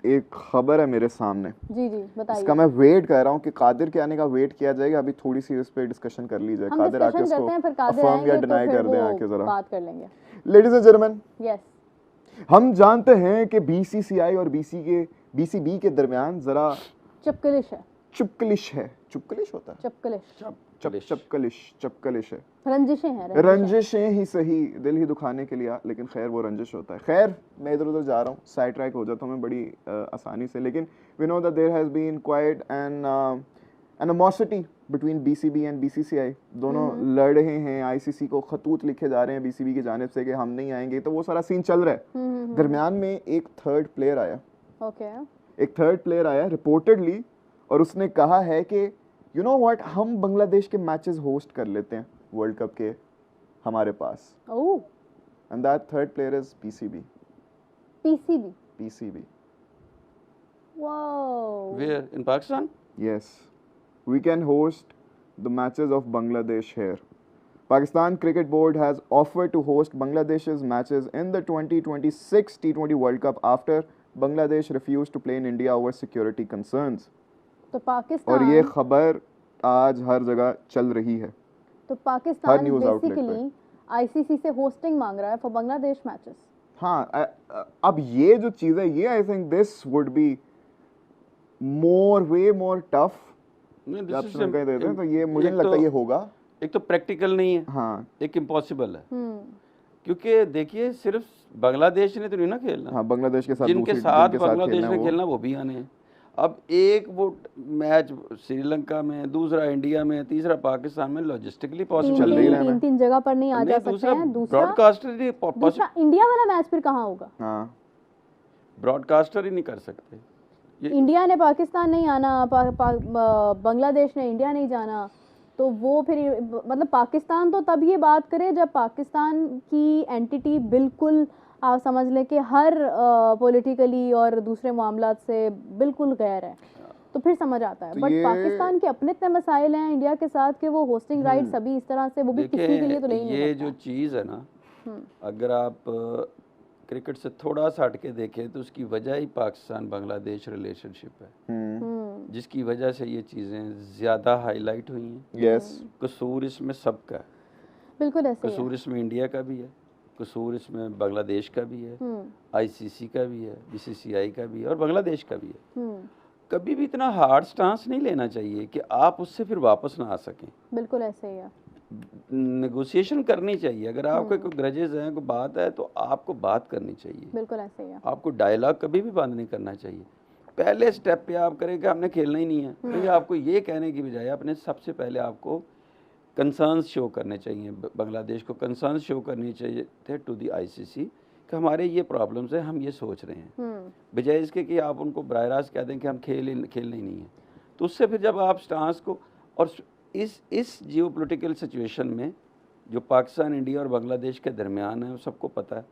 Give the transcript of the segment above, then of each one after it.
एक खबर है मेरे सामने। जी जी बताइए। इसका मैं वेट कर रहा हूँ कि कादिर के आने का वेट किया जाएगा। अभी थोड़ी सी इस पे डिस्कशन कर ली जाए। हम कादिर आके डिस्कशन इसको करते हैं, फिर कादिर अफर्म या आएंगे तो डिनाई फिर कर दें वो आके जरा। बात कर लेंगे। Ladies and gentleman, yes. हम जानते हैं कि बीसीसीआई और बीसीबी के दरमियान जरा चपकलिश है। चुपकलिश है। चुपकलिश होता है? चपकलिश। चपकलिश है। रंजिशें हैं। रंजिशें ही सही, दिल ही दुखाने के लिए, लेकिन खैर वो रंजिश होता है। खैर मैं इधर उधर जा रहा हूँ, साइड ट्रैक हो जाता हूँ मैं बड़ी आसानी से। लेकिन we know that there has been quite an animosity between BCB and BCCI. दोनों लड़ रहे हैं, आईसीसी को खतूत लिखे जा रहे हैं बीसीबी की जानिब से कि हम नहीं आएंगे, तो वो सारा सीन चल रहा है। दरमियान में एक थर्ड प्लेयर आया। एक थर्ड प्लेयर आया रिपोर्टेडली, और उसने कहा है कि यू नो व्हाट, हम बांग्लादेश के मैचेस होस्ट कर लेते हैं वर्ल्ड कप के हमारे पास। And that third player is PCB. PCB. Wow. Where in Pakistan? Yes, we can host the matches of Bangladesh here. Pakistan Cricket Board has offered to host Bangladesh's matches in the 2026 T20 World Cup after Bangladesh refused to play in India over security concerns. तो पाकिस्तान, और ये खबर आज हर जगह चल रही है। तो पाकिस्तान बेसिकली आईसीसी से होस्टिंग मांग रहा है फॉर बांग्लादेश मैचेस। हाँ, अब ये जो चीज़ है, ये I think this would be way more tough. कह देते हैं तो ये मुझे नहीं लगता ये होगा। एक तो प्रैक्टिकल नहीं है, हाँ, एक इम्पॉसिबल है। क्योंकि देखिए सिर्फ बांग्लादेश ने तो नहीं ना खेलना। हाँ, बांग्लादेश के साथ जिनके साथ बांग्लादेश ने खेलना वो भी आने हैं। अब एक वो मैच श्रीलंका में, दूसरा इंडिया में, तीसरा पाकिस्तान में, लॉजिस्टिकली पॉसिबल नहीं है। तीन जगह पर नहीं आ जा सकते हैं। दूसरा इंडिया वाला मैच फिर कहाँ होगा? हाँ, ब्रॉडकास्टर ही नहीं कर सकते। इंडिया ने पाकिस्तान नहीं आना, बांग्लादेश ने इंडिया नहीं जाना, तो वो फिर मतलब पाकिस्तान तो तब ये बात करे जब पाकिस्तान की एंटिटी बिल्कुल आप समझ लें कि हर पॉलिटिकली और दूसरे मामलात से बिल्कुल गैर है, तो फिर समझ आता है। बट पाकिस्तान के अपने इतने मसाइल हैं इंडिया के साथ कि वो होस्टिंग राइट सभी इस तरह से, वो भी किसी के लिए तो नहीं है। ये जो चीज़ है ना, अगर आप क्रिकेट से थोड़ा सा हट के देखें तो उसकी वजह ही पाकिस्तान बांग्लादेश रिलेशनशिप है, जिसकी वजह से ये चीज़ें ज़्यादा हाईलाइट हुई हैं। कसूर इसमें सबका है, बिल्कुल ऐसे कसूर इसमें इंडिया का भी है, कसूर इसमें बांग्लादेश का भी है, आईसीसी का भी है, बीसीसीआई का भी है और बांग्लादेश का भी है। कभी भी इतना हार्ड स्टांस नहीं लेना चाहिए कि आप उससे फिर वापस ना आ सकें। बिल्कुल ऐसे ही है। नेगोशिएशन करनी चाहिए। अगर आपके कोई ग्रजेस हैं, कोई बात है, तो आपको बात करनी चाहिए। बिल्कुल ऐसे ही है। आपको डायलॉग कभी भी बंद नहीं करना चाहिए। पहले स्टेप पे आप करें कि हमने खेलना ही नहीं है, तो आपको ये कहने की बजाय अपने सबसे पहले आपको कंसर्न्स शो करने चाहिए। बांग्लादेश को कंसर्न्स शो करनी चाहिए थे टू दी आईसीसी कि हमारे ये प्रॉब्लम्स हैं, हम ये सोच रहे हैं, बजाय इसके कि आप उनको बराह रास्त कह दें कि हम खेलना ही नहीं है। तो उससे फिर जब आप स्टांस को, और इस जियोपॉलिटिकल सिचुएशन में जो पाकिस्तान, इंडिया और बांग्लादेश के दरमियान है, वो सबको पता है।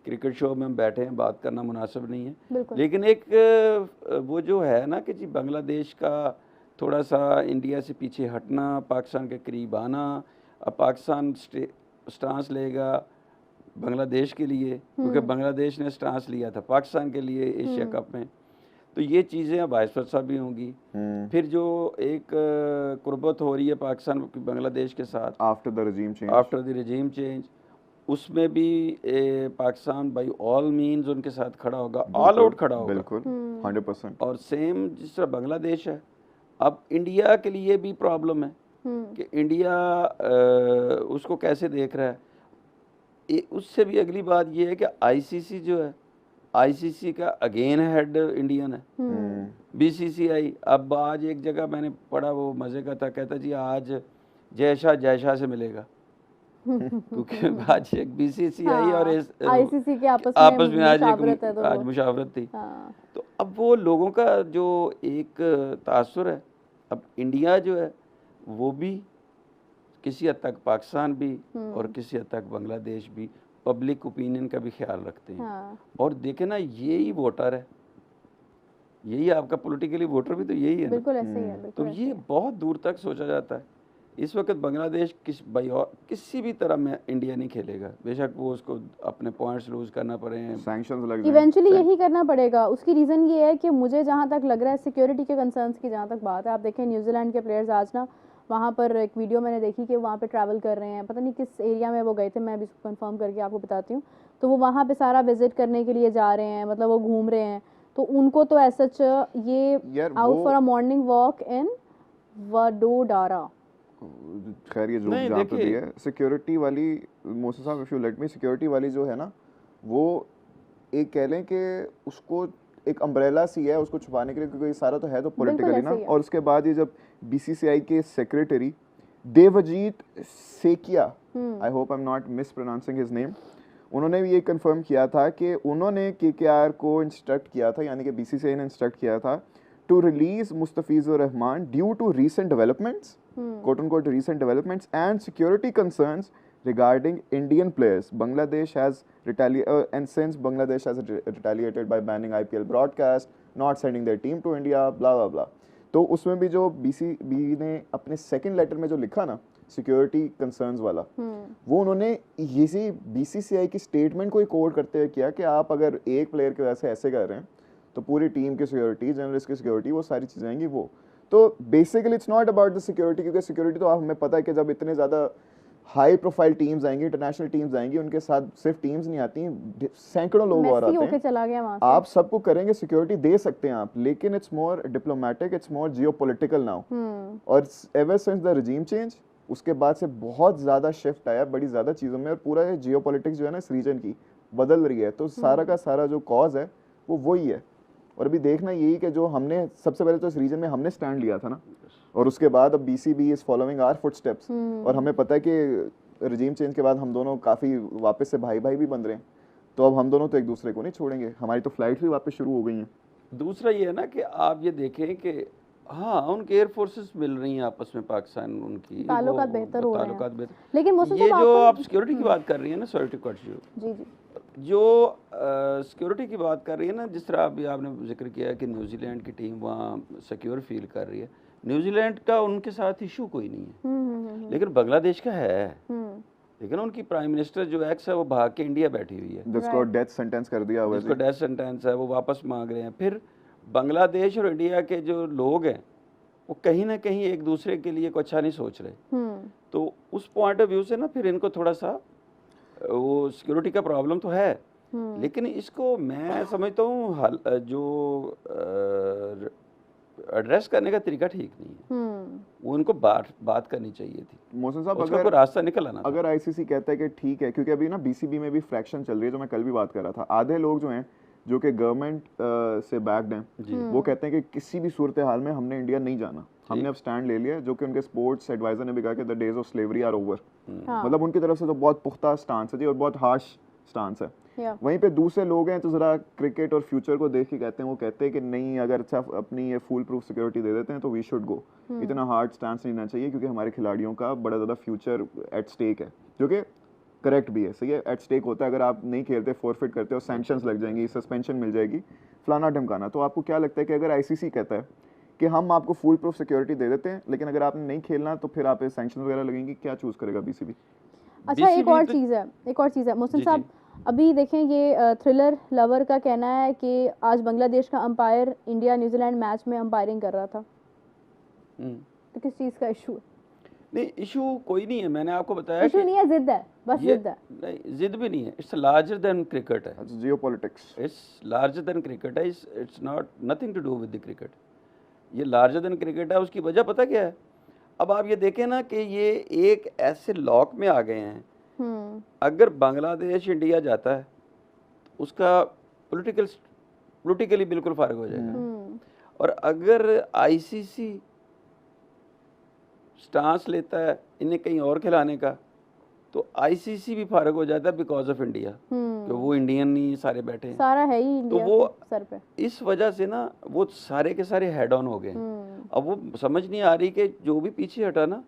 क्रिकेट शो में हम बैठे हैं, बात करना मुनासिब नहीं है, लेकिन एक वो जो है ना कि जी बांग्लादेश का थोड़ा सा इंडिया से पीछे हटना, पाकिस्तान के करीब आना। अब पाकिस्तान स्टांस लेगा बांग्लादेश के लिए, क्योंकि बांग्लादेश ने स्टांस लिया था पाकिस्तान के लिए एशिया कप में, तो ये चीज़ें अब वाइस वर्सा भी होंगी। फिर जो एक कुर्बत हो रही है पाकिस्तान की बांग्लादेश के साथ आफ्टर द रजीम चेंज, उसमें भी पाकिस्तान बाई ऑल मीन्स उनके साथ खड़ा होगा, ऑल आउट खड़ा होगा, बिल्कुल 100%। और सेम जिस तरह बांग्लादेश है। अब इंडिया के लिए भी प्रॉब्लम है कि इंडिया उसको कैसे देख रहा है। उससे भी अगली बात ये है कि आईसीसी जो है, आईसीसी का अगेन हेड इंडियन है, बीसीसीआई। अब आज एक जगह मैंने पढ़ा, वो मज़े का था, कहता जी आज जयशाह से मिलेगा क्योंकि आज एक बीसीसीआई और आईसीसी के आपस में आज मुशावरत थी। तो अब वो लोगों का जो एक तासुर है, अब इंडिया जो है वो भी किसी हद तक, पाकिस्तान भी और किसी हद तक बांग्लादेश भी पब्लिक ओपिनियन का भी ख्याल रखते हैं। और देखे ना, यही वोटर है, यही आपका पॉलिटिकली वोटर भी तो यही है। बिल्कुल ऐसे ही है। तो ये बहुत दूर तक सोचा जाता है इस वक्त बांग्लादेश किसी भी तरह में इंडिया नहीं खेलेगा, बेशक वो उसको अपने पॉइंट्स लूज करना पड़े, सैंक्शंस लग जाएं। इवेंचुअली यही करना पड़ेगा। उसकी रीज़न ये है कि मुझे जहाँ तक लग रहा है सिक्योरिटी के कंसर्न्स की जहाँ तक बात है, आप देखें न्यूजीलैंड के प्लेयर्स आज ना वहाँ पर एक वीडियो मैंने देखी कि वहाँ पे ट्रैवल कर रहे हैं, पता नहीं किस एरिया में वो गए थे, मैं अभी इसको कंफर्म करके आपको बताती हूँ। तो वो वहाँ पे सारा विजिट करने के लिए जा रहे हैं, मतलब वो घूम रहे हैं, तो उनको तो ऐसा ये out for a morning walk in Vadodara. खैर ये जो नहीं, जहाँ पे भी देखिए। है सिक्योरिटी वाली, मोसा साहब if you let me, security वाली जो है ना वो एक कह लें कि उसको एक अम्ब्रेला सी है उसको छुपाने के लिए, क्योंकि ये सारा तो है तो पॉलिटिकली ना। ऐसे ही है। और उसके बाद ये जब बीसीसीआई के secretary Devajit Saikia, I hope I am not mispronouncing his name, उन्होंने भी ये कंफर्म किया था कि उन्होंने केकेआर को इंस्ट्रक्ट किया था, यानी कि बीसीसीआई ने इंस्ट्रक्ट किया था to release Mustafizur Rahman due to recent developments, quote unquote recent developments and security concerns regarding Indian players. Bangladesh has and since Bangladesh has retaliated by banning IPL broadcast, not sending their team to India, blah blah blah. तो उसमें भी जो BCB ने अपने second letter में जो लिखा ना सिक्योरिटी कंसर्न्स वाला, वो उन्होंने इसी बीसीसीआई की स्टेटमेंट को ही कोड करते हुए किया कि आप अगर एक प्लेयर की वजह से ऐसे कर रहे हैं तो पूरी टीम की सिक्योरिटी, जर्नलिस्ट की सिक्योरिटी, वो सारी चीज़ें आएंगी। वो तो basically it's not about the security, क्योंकि सिक्योरिटी तो हमें पता है कि जब इतने ज़्यादा हाई प्रोफाइल टीम्स आएंगी, इंटरनेशनल टीम्स आएंगी, उनके साथ सिर्फ टीम्स नहीं आती, सैकड़ों लोग और आते हैं, चला गया वहाँ से। आप सबको करेंगे, सिक्योरिटी दे सकते हैं आप, लेकिन it's more diplomatic, it's more geopolitical now. और ever since the regime change, उसके बाद से बहुत ज़्यादा शिफ्ट आया बड़ी ज़्यादा चीज़ों में, और पूरा ये जियोपॉलिटिक्स जो है ना इस रीजन की बदल रही है। तो सारा का सारा जो कॉज है वो वही है। और अभी देखना यही कि जो हमने सबसे पहले तो इस रीजन में हमने स्टैंड लिया था ना, और उसके बाद अब BCB is following our footsteps, और हमें पता है कि रजीम चेंज के बाद हम दोनों काफ़ी वापस से भाई भाई भी बन रहे हैं, तो अब हम दोनों तो एक दूसरे को नहीं छोड़ेंगे, हमारी तो फ्लाइट भी वापस शुरू हो गई हैं। दूसरा ये है ना कि आप ये देखें कि हाँ उनके एयर फोर्सेस मिल रही हैं आपस में, पाकिस्तान उनकी ताल्लुकात बेहतर हो रहे हैं। ताल्लुकात बेहतर। लेकिन मोहसिन ये साहब जो आपको- आप सिक्योरिटी की बात कर रही है ना, सॉरी टू कट यू, जी जी जो सिक्योरिटी की बात कर रही है ना, जिस तरह अभी आपने जिक्र किया है कि न्यूजीलैंड की टीम वहाँ सिक्योर फील कर रही है, न्यूजीलैंड का उनके साथ इशू कोई नहीं है, लेकिन बांग्लादेश का है। लेकिन उनकी प्राइम मिनिस्टर जो एक्स है वो भाग के इंडिया बैठी हुई है, जिसको डेथ सेंटेंस कर दिया हुआ है, जिसको डेथ सेंटेंस है, वो वापस मांग रहे हैं। फिर बांग्लादेश और इंडिया के जो लोग हैं वो कहीं ना कहीं एक दूसरे के लिए कुछ अच्छा नहीं सोच रहे, तो उस पॉइंट ऑफ व्यू से ना फिर इनको थोड़ा सा वो सिक्योरिटी का प्रॉब्लम तो है, लेकिन इसको मैं समझता हूँ जो एड्रेस करने का तरीका ठीक नहीं है, वो उनको बात करनी चाहिए थी। मोहसिन साहब उसका कोई रास्ता निकल आना था। अगर आईसीसी कहता है कि ठीक है, क्योंकि अभी ना बीसीबी में भी फ्रैक्शन चल रही है, जो मैं कल भी बात कर रहा था, आधे लोग जो हैं जो कि गवर्नमेंट से बैक्ड हैं, वो कहते हैं कि किसी भी सूरत हाल में हमने इंडिया नहीं जाना, हमने अब स्टैंड ले लिया, जो कि उनके स्पोर्ट्स एडवाइजर ने भी कहा कि the days of slavery are over. मतलब उनकी तरफ से तो बहुत पुख्ता स्टांस है जी, और बहुत हार्श स्टांस है। वहीं पे दूसरे लोग हैं तो जरा क्रिकेट और फ्यूचर को देख के कहते हैं, वो कहते हैं कि नहीं, अगर अच्छा अपनी ये फुल प्रूफ सिक्योरिटी दे देते हैं तो वी शुड गो, इतना हार्ड स्टांस नहीं लेना चाहिए, क्योंकि हमारे खिलाड़ियों का बड़ा ज़्यादा फ्यूचर एट स्टेक है, जो कि करेक्ट भी है, सही है, एट स्टेक होता है। अगर आप नहीं खेलते, फॉरफिट करते हो, सैंक्शंस लग जाएंगी, सस्पेंशन मिल जाएगी, फलाना ढमकाना। तो आपको क्या लगता है कि अगर आईसीसी कहता है कि हम आपको फुल प्रूफ सिक्योरिटी दे देते हैं, लेकिन अगर आपने नहीं खेलना तो फिर आप सैंक्शन वगैरह लगेंगी, क्या चूज करेगा बीसीबी? अच्छा, एक और चीज़ है मोहसिन साहब, अभी देखें ये थ्रिलर लवर का कहना है कि आज बांग्लादेश का अंपायर इंडिया न्यूजीलैंड मैच में अंपायरिंग कर रहा था, तो किस चीज़ का इशू है? नहीं, इशू कोई नहीं है, मैंने आपको बताया इशू नहीं है, जिद है, बस जिद है। नहीं, जिद भी नहीं है, इट्स लार्जर देन क्रिकेट है, geopolitics, it's larger than cricket है, it's not nothing to do with the cricket, ये लार्जर देन क्रिकेट है। उसकी वजह पता क्या है? अब आप ये देखें ना कि ये एक ऐसे लॉक में आ गए हैं, अगर बांग्लादेश इंडिया जाता है तो उसका पॉलिटिकली बिल्कुल फारिग हो जाएगा, और अगर आईसीसी स्टांस लेता है इन्हें कहीं और खिलाने का, तो आईसीसी भी फारिग हो जाता है बिकॉज ऑफ इंडिया, कि वो इंडियन नहीं सारे बैठे हैं, सारा है ही इंडिया तो वो सर पे। इस वजह से ना वो सारे के सारे हेड ऑन हो गए। अब वो समझ नहीं आ रही कि जो भी पीछे हटा ना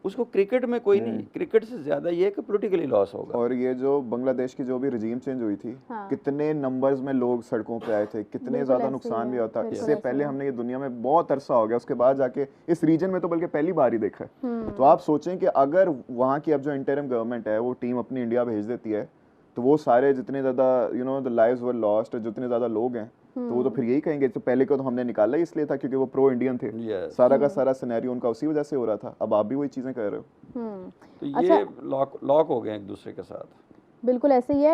उसको क्रिकेट में कोई नहीं, क्रिकेट से ज़्यादा ये है कि पोलिटिकली लॉस होगा। और ये जो बांग्लादेश की जो भी रजीम चेंज हुई थी, हाँ। कितने नंबर्स में लोग सड़कों पे आए थे, कितने बिल्कुल ज्यादा ऐसे ही नुकसान है, भी होता। बिल्कुल इससे ऐसे पहले ही है। हमने ये दुनिया में बहुत अरसा हो गया, उसके बाद जाके इस रीजन में तो बल्कि पहली बार ही देखा है। तो आप सोचें कि अगर वहाँ की अब जो इंटरिम गवर्नमेंट है वो टीम अपनी इंडिया भेज देती है, तो वो सारे जितने ज्यादा द लाइव्स वर लॉस्ट, जितने ज्यादा लोग हैं, तो वो तो फिर यही कहेंगे तो पहले को तो हमने निकाला ही इसलिए था क्योंकि वो प्रो इंडियन थे। Yes. सारा का सारा सिनेरियो उनका उसी वजह से हो रहा था। अब आप भी वही चीजें कर रहे हो। तो ये लॉक हो गए एक दूसरे के साथ। बिल्कुल ऐसे ही है।